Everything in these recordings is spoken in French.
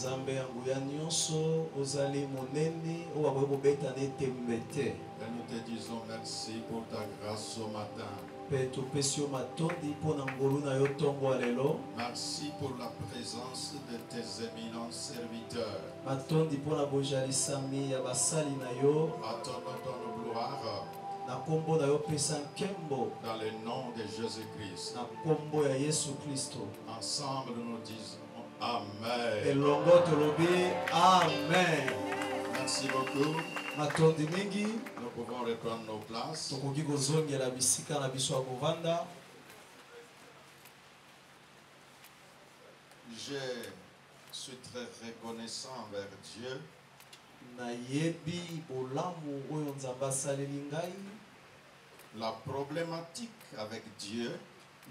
Nzambe yangu ya nyonso ozali monene owakoki kobeta netembe te. Et nous te disons merci pour ta grâce ce matin. Mpe topesi yo matondi mpo na ngolu na yo ntongo ya lelo. Merci pour la présence de tes éminents serviteurs. Matondi mpo na bojalisami ya basali na yo. Attendons ton gloire. Na kombo na yo pesa nkembo. Dans le nom de Jésus-Christ. Na kombo ya Yesu Kristo. Ensemble nous disons Amen. Elongo tolobi Amen. Merci beaucoup. Matondi mingi. Nous pouvons reprendre nos places. Tokoki kozongela bisika na biso ya kovanda. Je suis très reconnaissant envers Dieu. Nayebi bolamu oyo Nzambe asaleli ngai. La problématique avec Dieu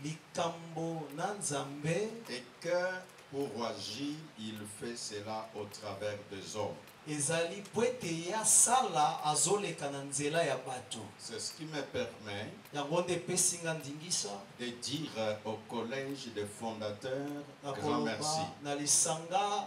likambo na Nzambe est que pour agir, il fait cela au travers des hommes. ezali pwete ya sala azoleka na nzela ya bato. C'est ce qui me permet yango nde epesi nga ndingisa de dire au collège des fondateurs na grand merci. koloba na lisanga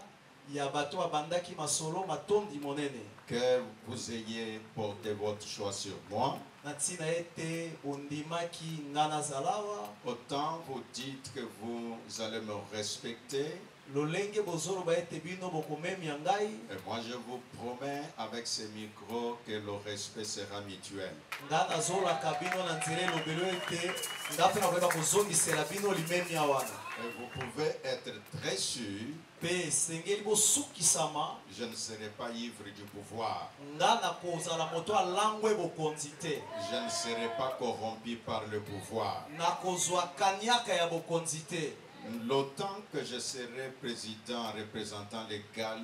ya bato abandaki masolo matondi monene. Que vous ayez porté votre choix sur moi. Na ntina ete ondimaki nga nazalawa. Autant vous dites que vous allez me respecter. lolenge bozoloba ete bino bokomemia ngai. Et moi je vous promets avec ces micros que le respect sera mutuel. nga nazolaka bino na nzela elobelo ete nga mpe nakoyeba kozongisela bino limemia wana. Et vous pouvez être très sûr. Pe sengeli bosukisama. Je ne serai pas ivre du pouvoir. nga nakozala moto alangwe bokonzi te. Je ne serai pas corrompu par le pouvoir. nakozwa kaniaka ya bokonzi te. L'autant que je serai président représentant légal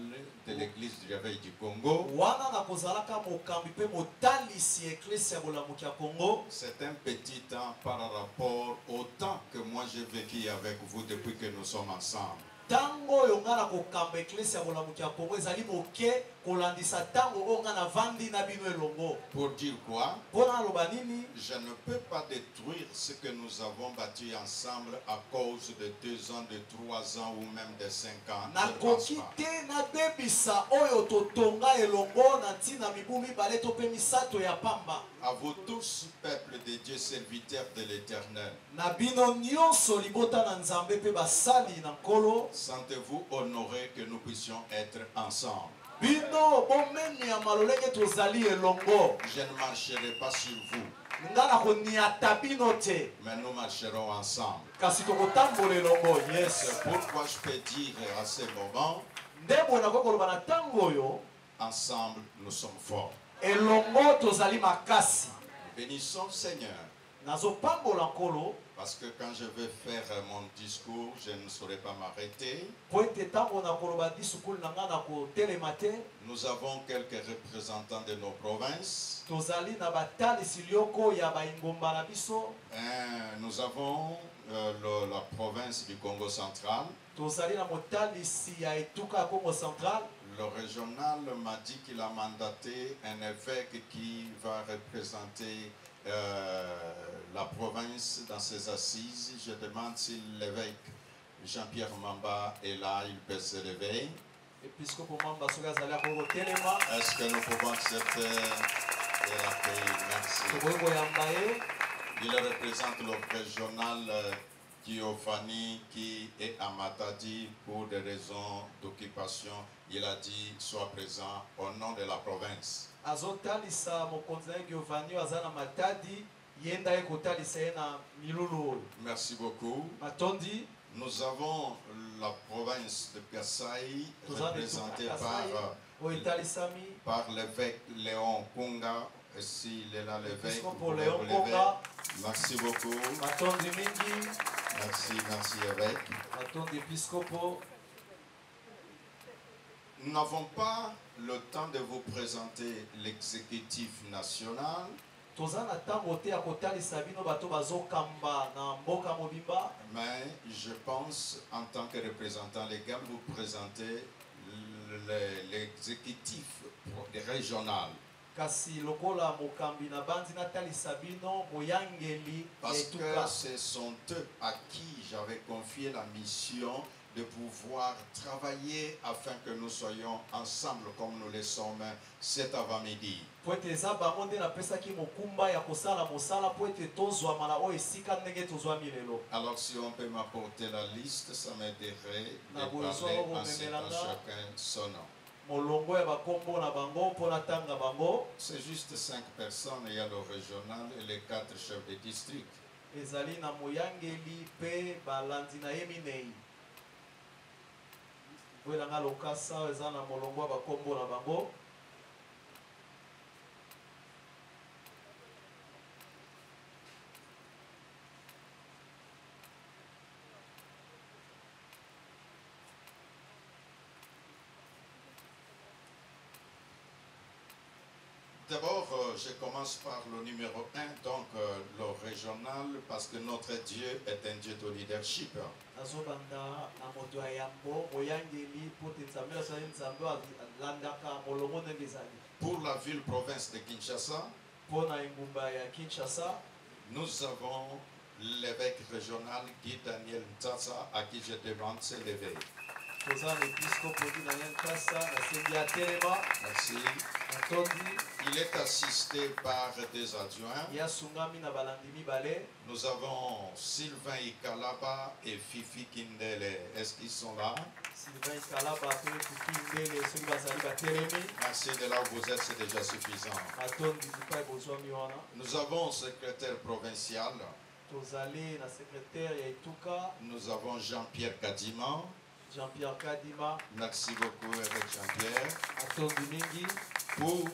de l'église du réveil du Congo, wana nakozalaka mokambi pe motalisi eklesi ya bolamuki ya Congo. c'est un petit temps par rapport au temps que moi j'ai vécu avec vous depuis que nous sommes ensemble. Tango oyo nga nakokamba eklesi ya bolamuki ya Congo ezali moke kolandisa tango oyo nga navandi na bino elongo. Pour dire quoi? Mpona aloba nini? Je ne peux pas détruire ce que nous avons bâti ensemble à cause de 2 ans, de 3 ans ou même de 5 ans. nakoki te nabebisa oyo totonga elongo na ntina mibu mibale to pe misato ya pamba. À vous tous, peuple de Dieu, serviteurs de l'Éternel. Na bino nyonso libota na Nzambe pe basali na nkolo. Sentez-vous honoré que nous puissions être ensemble. Bino bomeni ya malolenge tozali elongo. Je ne marcherai pas sur vous. Nga nakoniata bino te. Mais nous marcherons ensemble. Kasi tokotambola elongo. Yes. C'est pourquoi je peux dire à ce moment, ndebo nakoki koloba na ntango oyo. ensemble nous sommes forts. Elongo tozali makasi. Bénissons le Seigneur. Nazopambola nkolo. Parce que quand je vais faire mon discours, je ne saurais pas m'arrêter. Nous avons quelques représentants de nos provinces. Nous avons la province du Congo central. Le régional m'a dit qu'il a mandaté un évêque qui va représenter la province dans ses assises. Je demande si l'évêque Jean-Pierre Mamba est là, il peut se lever. Est-ce que nous pouvons accepter et l'accueillir? Merci. Il représente le régional Théophanie qui est à Matadi pour des raisons d'occupation. Il a dit sois présent au nom de la province. Merci beaucoup. Nous avons la province de Kasaï représentée par l'évêque Léon Kunga. Ici, il est là l'évêque. Merci beaucoup. Merci, merci évêque. Nous n'avons pas le temps de vous présenter l'exécutif national. Mais je pense, en tant que représentant légal, vous présenter l'exécutif régional. Parce que ce sont eux à qui j'avais confié la mission de pouvoir travailler afin que nous soyons ensemble comme nous le sommes cet avant-midi. Alors si on peut m'apporter la liste, ça m'aiderait de parler en citant chacun son nom. C'est juste 5 personnes, il y a le régional et les 4 chefs de district. D'abord, je commence par le numéro 1, donc le régional, parce que notre Dieu est un Dieu de leadership. Pour la ville-province de Kinshasa, nous avons l'évêque régional Guy Daniel Ntassa, à qui je demande de se lever. Merci. Il est assisté par des adjoints. Nous avons Sylvain Ikalaba et Fifi Kindele. Est-ce qu'ils sont là? Merci de là où vous êtes, c'est déjà suffisant. Nous avons un secrétaire provincial. Nous avons Jean-Pierre Kadima. Merci beaucoup avec Jean-Pierre. Pour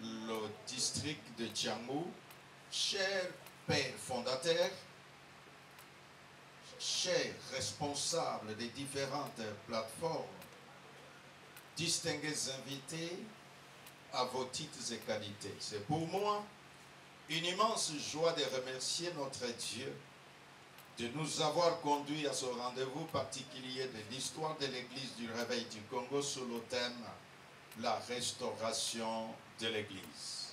le district de Djangou, cher père fondateur, chers responsables des différentes plateformes, distingués invités à vos titres et qualités. C'est pour moi une immense joie de remercier notre Dieu de nous avoir conduits à ce rendez-vous particulier de l'histoire de l'Église du Réveil du Congo sous le thème la restauration de l'Église.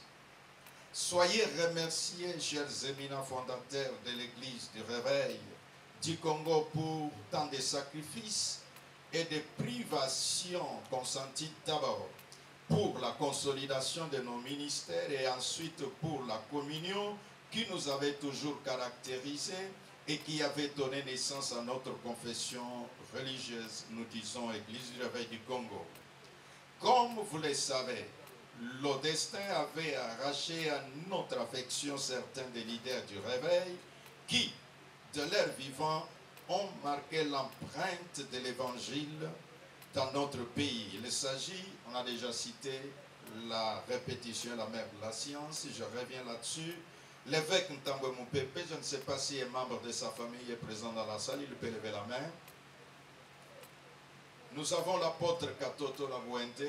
Soyez remerciés, chers éminents fondateurs de l'Église du Réveil du Congo, pour tant de sacrifices et de privations consenties d'abord pour la consolidation de nos ministères et ensuite pour la communion qui nous avait toujours caractérisés et qui avait donné naissance à notre confession religieuse, nous disons Église du Réveil du Congo. Comme vous le savez, le destin avait arraché à notre affection certains des leaders du Réveil qui, de leur vivant, ont marqué l'empreinte de l'Évangile dans notre pays. Il s'agit, on a déjà cité la répétition, la mère de la science, je reviens là-dessus. L'évêque Ntambwe Moupepe, je ne sais pas si un membre de sa famille est présent dans la salle, il peut lever la main. Nous avons l'apôtre Katoto Labouente,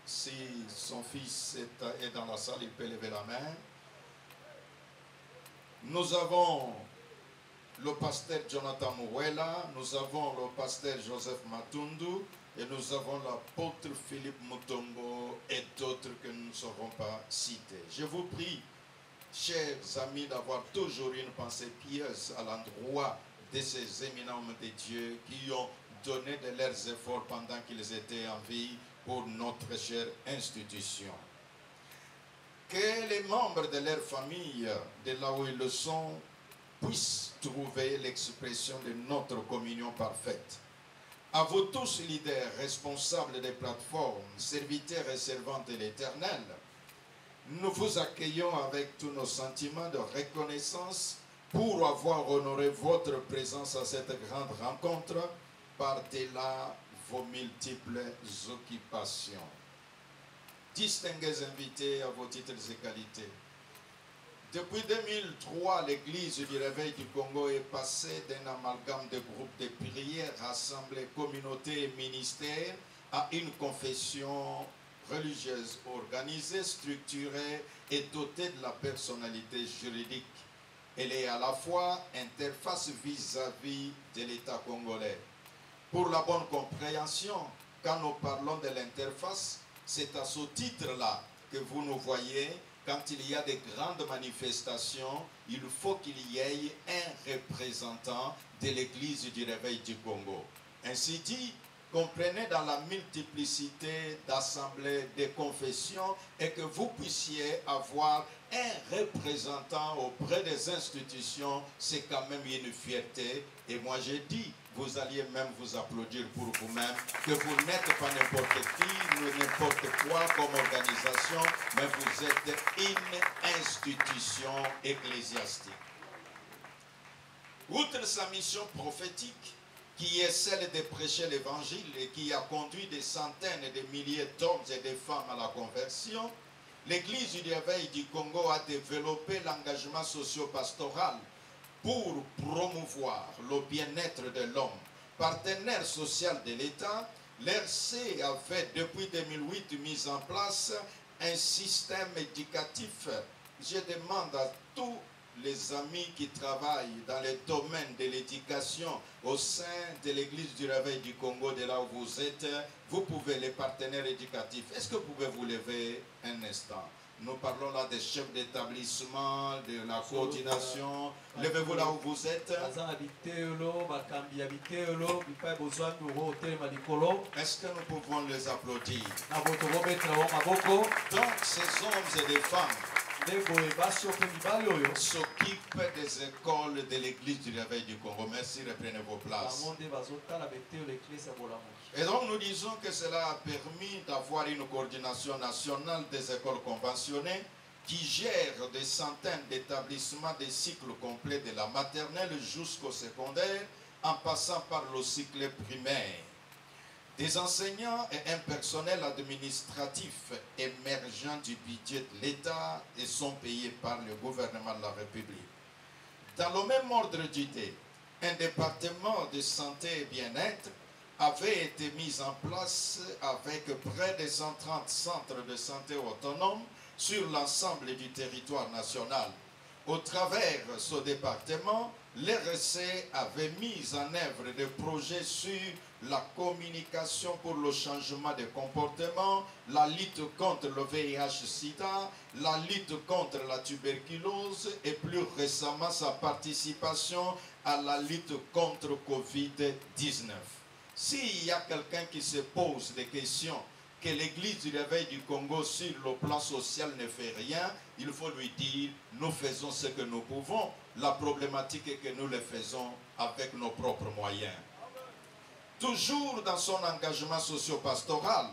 si son fils est dans la salle, il peut lever la main. Nous avons le pasteur Jonathan Mouela, nous avons le pasteur Joseph Matundu et nous avons l'apôtre Philippe Mutombo et d'autres que nous ne saurons pas citer. Je vous prie, chers amis, d'avoir toujours une pensée pieuse à l'endroit de ces éminents hommes de Dieu qui ont donné de leurs efforts pendant qu'ils étaient en vie pour notre chère institution. Que les membres de leur famille, de là où ils le sont, puissent trouver l'expression de notre communion parfaite. À vous tous, leaders, responsables des plateformes, serviteurs et servantes de l'Éternel, nous vous accueillons avec tous nos sentiments de reconnaissance pour avoir honoré votre présence à cette grande rencontre par-delà vos multiples occupations. Distingués invités à vos titres et qualités. Depuis 2003, l'Église du Réveil du Congo est passée d'un amalgame de groupes de prière, assemblées, communautés et ministères à une confession religieuse organisée, structurée et dotée de la personnalité juridique. Elle est à la fois interface vis-à-vis de l'État congolais. Pour la bonne compréhension, quand nous parlons de l'interface, c'est à ce titre-là que vous nous voyez. Quand il y a des grandes manifestations, il faut qu'il y ait un représentant de l'Église du Réveil du Congo. Ainsi dit, comprenez dans la multiplicité d'assemblées, de confessions, et que vous puissiez avoir un représentant auprès des institutions, c'est quand même une fierté. Et moi j'ai dit, vous alliez même vous applaudir pour vous-même, que vous n'êtes pas n'importe qui, n'importe quoi comme organisation, mais vous êtes une institution ecclésiastique. Outre sa mission prophétique, qui est celle de prêcher l'évangile et qui a conduit des centaines et des milliers d'hommes et de femmes à la conversion, l'Église du Réveil du Congo a développé l'engagement socio-pastoral pour promouvoir le bien-être de l'homme. Partenaire social de l'État, l'RC avait depuis 2008 mis en place un système éducatif. Je demande à tous les amis qui travaillent dans le domaine de l'éducation au sein de l'Église du Réveil du Congo, de là où vous êtes, vous pouvez, les partenaires éducatifs, est-ce que vous pouvez vous lever un instant? Nous parlons là des chefs d'établissement, de la coordination. Levez-vous là où vous êtes. Est-ce que nous pouvons les applaudir? Donc ces hommes et des femmes s'occupe des écoles de l'Église du Réveil du Congo. Merci, reprenez vos places. Et donc nous disons que cela a permis d'avoir une coordination nationale des écoles conventionnées qui gère des centaines d'établissements des cycles complets de la maternelle jusqu'au secondaire en passant par le cycle primaire. Des enseignants et un personnel administratif émergent du budget de l'État et sont payés par le gouvernement de la République. Dans le même ordre d'idée, un département de santé et bien-être avait été mis en place avec près de 130 centres de santé autonomes sur l'ensemble du territoire national. Au travers de ce département, l'RC avait mis en œuvre des projets sur la communication pour le changement de comportement, la lutte contre le VIH-Sida, la lutte contre la tuberculose et plus récemment sa participation à la lutte contre Covid-19. S'il y a quelqu'un qui se pose des questions que l'Église du Réveil du Congo sur le plan social ne fait rien, il faut lui dire, nous faisons ce que nous pouvons. La problématique est que nous le faisons avec nos propres moyens. Toujours dans son engagement socio-pastoral,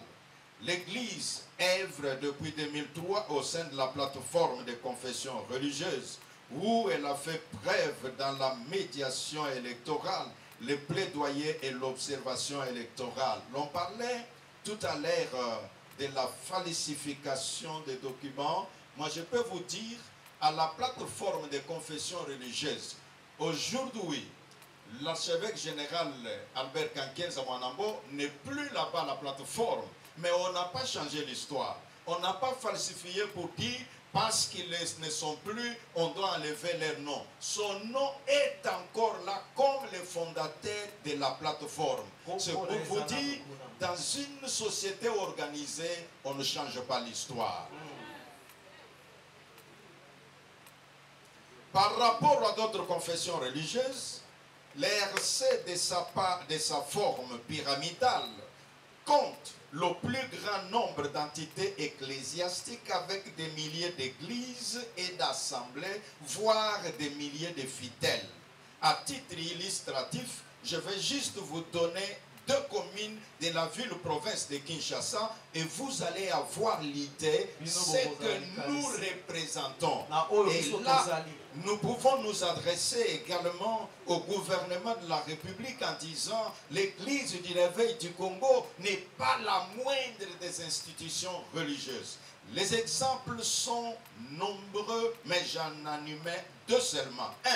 l'Église œuvre depuis 2003 au sein de la plateforme des confessions religieuses, où elle a fait preuve dans la médiation électorale, le plaidoyer et l'observation électorale. L'on parlait tout à l'heure de la falsification des documents. Moi, je peux vous dire, à la plateforme des confessions religieuses, aujourd'hui, l'archevêque général Albert Kankian Zawanambo n'est plus là-bas à la plateforme, mais on n'a pas changé l'histoire. On n'a pas falsifié pour dire parce qu'ils ne sont plus, on doit enlever leur nom. Son nom est encore là comme le fondateur de la plateforme. C'est pour vous dire, dans une société organisée, on ne change pas l'histoire. Par rapport à d'autres confessions religieuses, l'RC de sa forme pyramidale compte le plus grand nombre d'entités ecclésiastiques avec des milliers d'églises et d'assemblées, voire des milliers de fidèles. À titre illustratif, je vais juste vous donner 2 communes de la ville-province de Kinshasa et vous allez avoir l'idée de ce que nous représentons. Et là, nous pouvons nous adresser également au gouvernement de la République en disant l'Église du Réveil du Congo n'est pas la moindre des institutions religieuses. Les exemples sont nombreux, mais j'en animais 2 seulement. 1.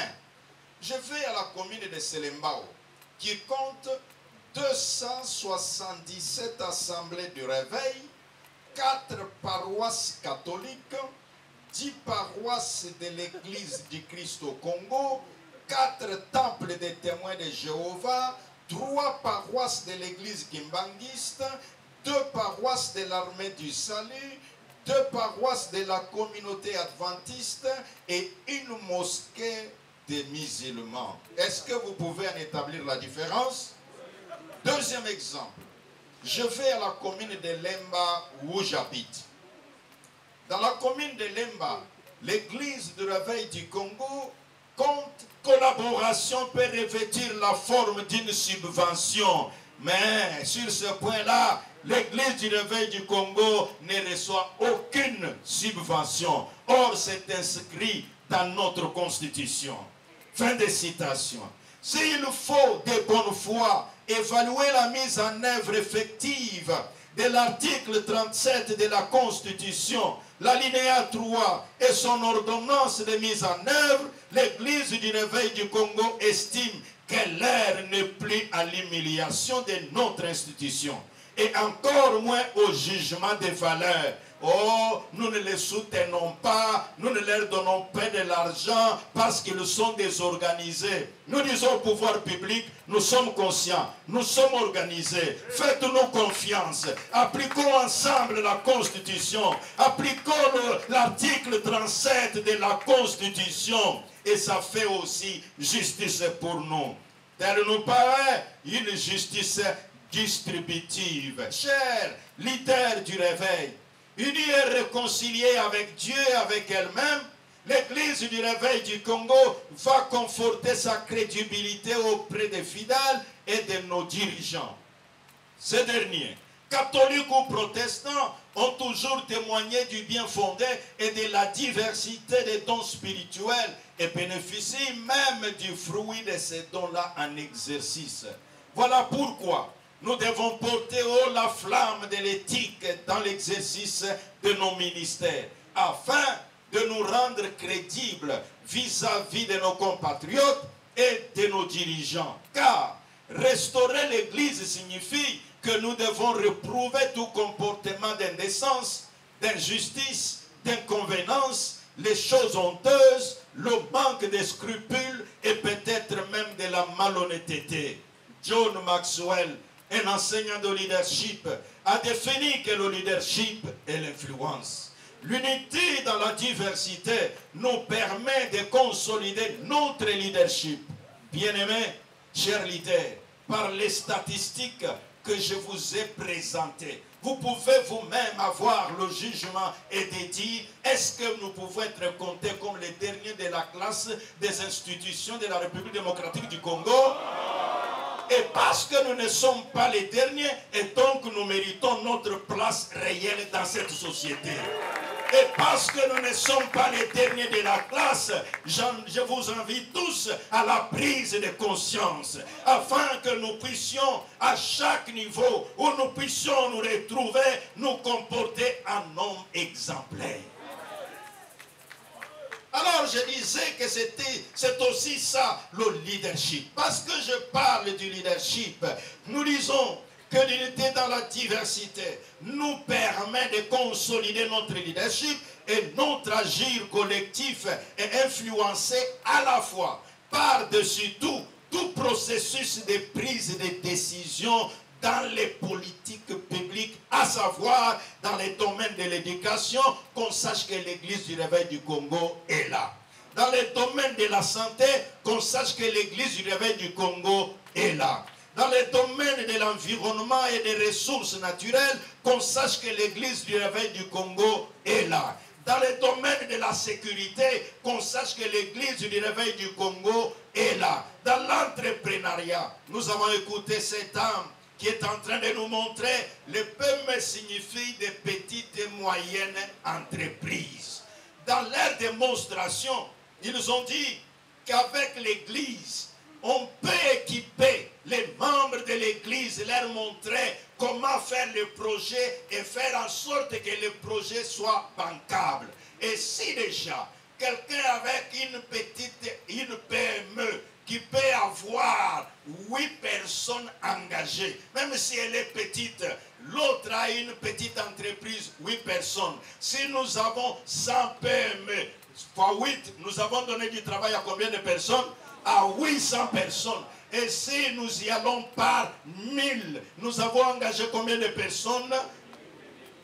Je vais à la commune de Selembao, qui compte 277 assemblées du Réveil, 4 paroisses catholiques, 10 paroisses de l'Église du Christ au Congo, 4 temples des témoins de Jéhovah, 3 paroisses de l'Église kimbanguiste, 2 paroisses de l'armée du salut, 2 paroisses de la communauté adventiste et une mosquée des musulmans. Est-ce que vous pouvez en établir la différence? Deuxième exemple, je vais à la commune de Lemba où j'habite. Dans la commune de Lemba, l'église du Réveil du Congo, compte collaboration peut revêtir la forme d'une subvention. Mais sur ce point-là, l'église du Réveil du Congo ne reçoit aucune subvention. Or, c'est inscrit dans notre constitution. Fin de citation. S'il faut de bonne foi évaluer la mise en œuvre effective de l'article 37 de la Constitution, l'alinéa 3 et son ordonnance de mise en œuvre, l'Église du Réveil du Congo estime que l'heure n'est plus à l'humiliation de notre institution et encore moins au jugement des valeurs. Oh, nous ne les soutenons pas, nous ne leur donnons pas de l'argent parce qu'ils sont désorganisés. Nous disons au pouvoir public, nous sommes conscients, nous sommes organisés. Faites-nous confiance, appliquons ensemble la Constitution, appliquons l'article 37 de la Constitution et ça fait aussi justice pour nous. Tel nous paraît une justice distributive. Chers leaders du Réveil, unie et réconciliée avec Dieu et avec elle-même, l'Église du Réveil du Congo va conforter sa crédibilité auprès des fidèles et de nos dirigeants. Ces derniers, catholiques ou protestants, ont toujours témoigné du bien fondé et de la diversité des dons spirituels et bénéficient même du fruit de ces dons-là en exercice. Voilà pourquoi nous devons porter haut la flamme de l'éthique dans l'exercice de nos ministères, afin de nous rendre crédibles vis-à-vis de nos compatriotes et de nos dirigeants. Car restaurer l'Église signifie que nous devons réprouver tout comportement d'indécence, d'injustice, d'inconvénance, les choses honteuses, le manque de scrupules et peut-être même de la malhonnêteté. John Maxwell, un enseignant de leadership, a défini que le leadership est l'influence. L'unité dans la diversité nous permet de consolider notre leadership. Bien-aimés, chers leaders, par les statistiques que je vous ai présentées, vous pouvez vous-même avoir le jugement et de dire, est-ce que nous pouvons être comptés comme les derniers de la classe des institutions de la République démocratique du Congo? Et parce que nous ne sommes pas les derniers, et donc nous méritons notre place réelle dans cette société. Et parce que nous ne sommes pas les derniers de la classe, je vous invite tous à la prise de conscience, afin que nous puissions, à chaque niveau où nous puissions nous retrouver, nous comporter en homme exemplaire. Alors je disais que c'est aussi ça le leadership. Parce que je parle du leadership, nous disons que l'unité dans la diversité nous permet de consolider notre leadership et notre agir collectif est influencé à la fois par-dessus tout processus de prise de décision dans les politiques publiques, à savoir dans les domaines de l'éducation, qu'on sache que l'Église du Réveil du Congo est là. Dans les domaines de la santé, qu'on sache que l'Église du Réveil du Congo est là. Dans les domaines de l'environnement et des ressources naturelles, qu'on sache que l'Église du Réveil du Congo est là. Dans les domaines de la sécurité, qu'on sache que l'Église du Réveil du Congo est là. Dans l'entrepreneuriat, nous avons écouté cet homme qui est en train de nous montrer le PME signifie des petites et moyennes entreprises. Dans leur démonstration, ils ont dit qu'avec l'Église, on peut équiper les membres de l'Église, leur montrer comment faire le projet et faire en sorte que le projet soit bancable. Et si déjà, quelqu'un avec une PME qui peut avoir 8 personnes engagées, même si elle est petite, l'autre a une petite entreprise, 8 personnes. Si nous avons 100 PME, fois 8, nous avons donné du travail à combien de personnes? À 800 personnes. Et si nous y allons par 1000, nous avons engagé combien de personnes?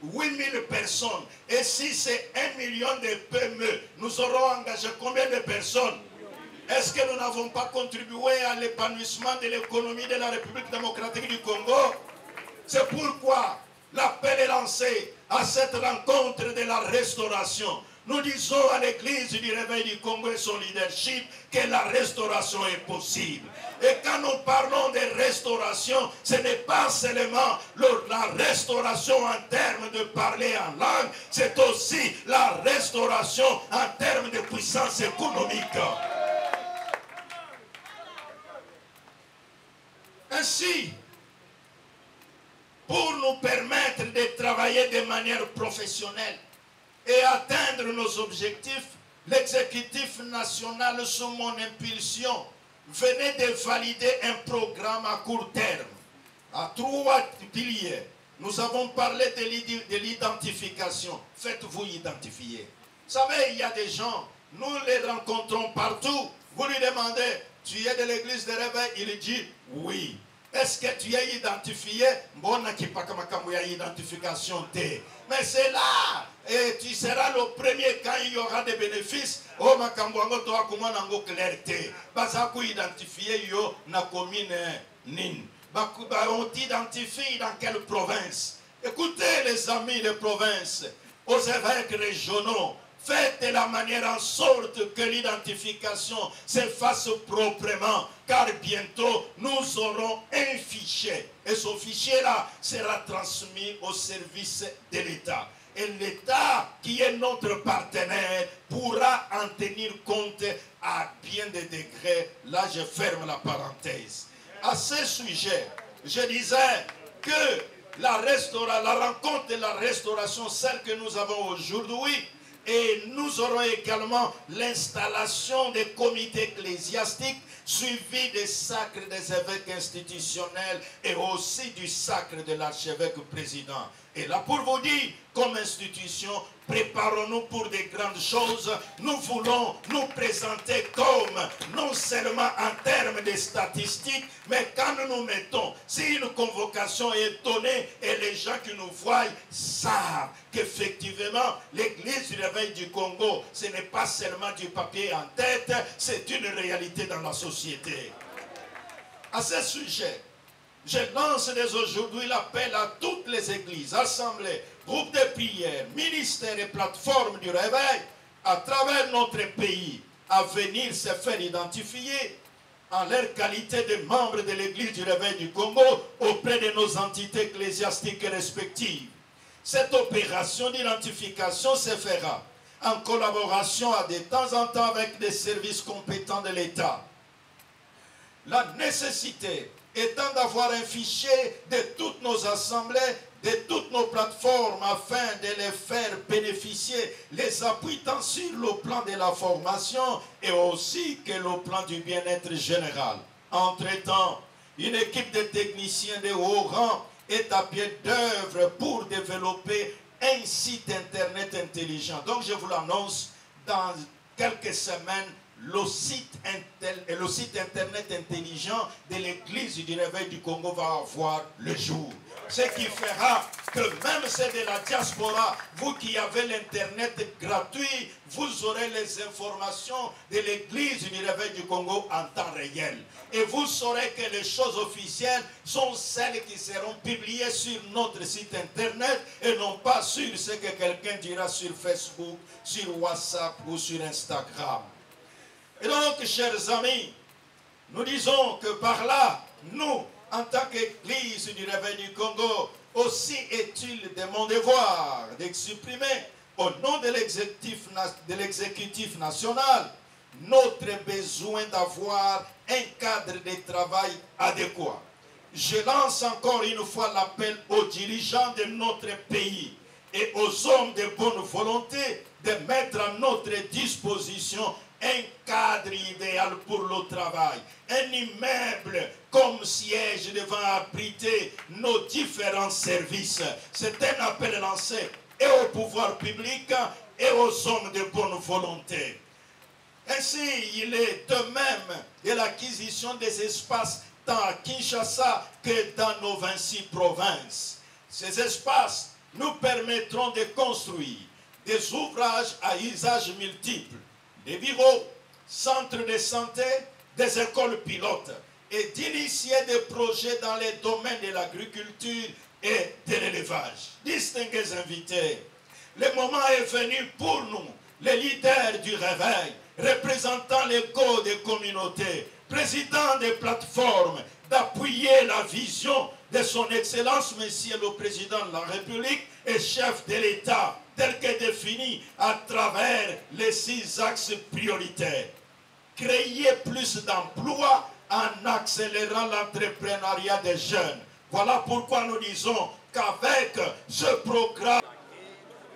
8000 personnes. Et si c'est 1 million de PME, nous aurons engagé combien de personnes? Est-ce que nous n'avons pas contribué à l'épanouissement de l'économie de la République démocratique du Congo? C'est pourquoi l'appel est lancé à cette rencontre de la restauration. Nous disons à l'Église du Réveil du Congo et son leadership que la restauration est possible. Et quand nous parlons de restauration, ce n'est pas seulement la restauration en termes de parler en langue, c'est aussi la restauration en termes de puissance économique. Ainsi, pour nous permettre de travailler de manière professionnelle et atteindre nos objectifs, l'exécutif national, sous mon impulsion, venait de valider un programme à court terme, à 3 piliers. Nous avons parlé de l'identification. Faites-vous identifier. Vous savez, il y a des gens, nous les rencontrons partout. Vous lui demandez, tu es de l'église de réveil? Il dit, oui. Est-ce que tu es identifié? Mais c'est là, et tu seras le premier quand il y aura des bénéfices. Oh, ma kambuango toa kuma nango clarté. Bazaku identifié yo na commune nin. On t'identifie dans quelle province? Écoutez les amis de province, aux évêques régionaux, faites de la manière en sorte que l'identification se fasse proprement, car bientôt nous aurons un fichier. Et ce fichier-là sera transmis au service de l'État. Et l'État, qui est notre partenaire, pourra en tenir compte à bien des degrés. Là, je ferme la parenthèse. À ce sujet, je disais que la rencontre de la restauration, celle que nous avons aujourd'hui, et nous aurons également l'installation des comités ecclésiastiques suivis des sacres des évêques institutionnels et aussi du sacre de l'archevêque président. Et là, pour vous dire, comme institution, préparons-nous pour des grandes choses. Nous voulons nous présenter comme, non seulement en termes de statistiques, mais quand nous nous mettons, si une convocation est donnée et les gens qui nous voient savent qu'effectivement, l'Église du Réveil du Congo, ce n'est pas seulement du papier en tête, c'est une réalité dans la société. À ce sujet, je lance dès aujourd'hui l'appel à toutes les églises, assemblées, groupes de prière, ministères et plateformes du réveil à travers notre pays à venir se faire identifier en leur qualité de membres de l'église du réveil du Congo auprès de nos entités ecclésiastiques respectives. Cette opération d'identification se fera en collaboration de temps en temps avec des services compétents de l'État. La nécessité étant d'avoir un fichier de toutes nos assemblées, de toutes nos plateformes, afin de les faire bénéficier, les appuis tant sur le plan de la formation et aussi que le plan du bien-être général. Entre-temps, une équipe de techniciens de haut rang est à pied d'œuvre pour développer un site internet intelligent. Donc je vous l'annonce, dans quelques semaines, le site internet intelligent de l'église du réveil du Congo va avoir le jour. Ce qui fera que même ceux de la diaspora, vous qui avez l'internet gratuit, vous aurez les informations de l'église du réveil du Congo en temps réel. Et vous saurez que les choses officielles sont celles qui seront publiées sur notre site internet et non pas sur ce que quelqu'un dira sur Facebook, sur WhatsApp ou sur Instagram. Et donc, chers amis, nous disons que par là, nous, en tant qu'Église du Réveil du Congo, aussi est-il de mon devoir d'exprimer au nom de l'exécutif national notre besoin d'avoir un cadre de travail adéquat. Je lance encore une fois l'appel aux dirigeants de notre pays et aux hommes de bonne volonté de mettre à notre disposition un cadre idéal pour le travail, un immeuble comme siège devant abriter nos différents services. C'est un appel lancé et au pouvoir public et aux hommes de bonne volonté. Ainsi, il est de même de l'acquisition des espaces tant à Kinshasa que dans nos 26 provinces. Ces espaces nous permettront de construire des ouvrages à usage multiple, des bureaux, centres de santé, des écoles pilotes et d'initier des projets dans les domaines de l'agriculture et de l'élevage. Distingués invités, le moment est venu pour nous, les leaders du réveil, représentants légaux des communautés, présidents des plateformes, d'appuyer la vision de son Excellence, Monsieur le Président de la République et chef de l'État, tel que défini à travers les 6 axes prioritaires. Créer plus d'emplois en accélérant l'entrepreneuriat des jeunes. Voilà pourquoi nous disons qu'avec ce programme,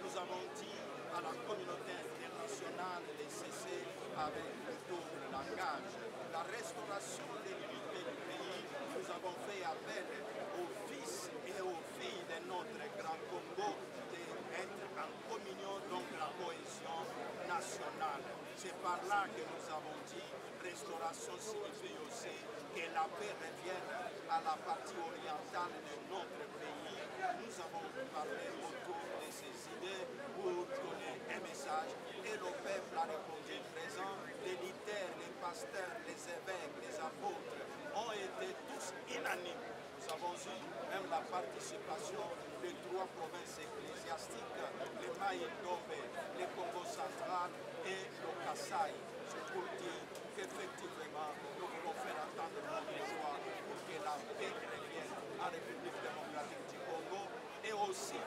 nous avons dit à la communauté internationale de cesser avec le double langage. La restauration de l'unité du pays, nous avons fait appel aux fils et aux filles de notre grand Congo d'être en communion, donc la cohésion nationale. C'est par là que nous avons dit restauration signifie aussi que la paix revienne à la partie orientale de notre pays. Nous avons parlé autour de ces idées pour donner un message et le peuple a répondu présent. Les leaders, les pasteurs, les évêques, les apôtres ont été tous unanimes. Nous avons eu même la participation des 3 provinces ecclésiastiques, le Maï-Ndombe, le Congo central et le Kasaï. C'est pour dire qu'effectivement, nous voulons faire entendre notre joie pour que la paix revienne à la République démocratique du Congo et aussi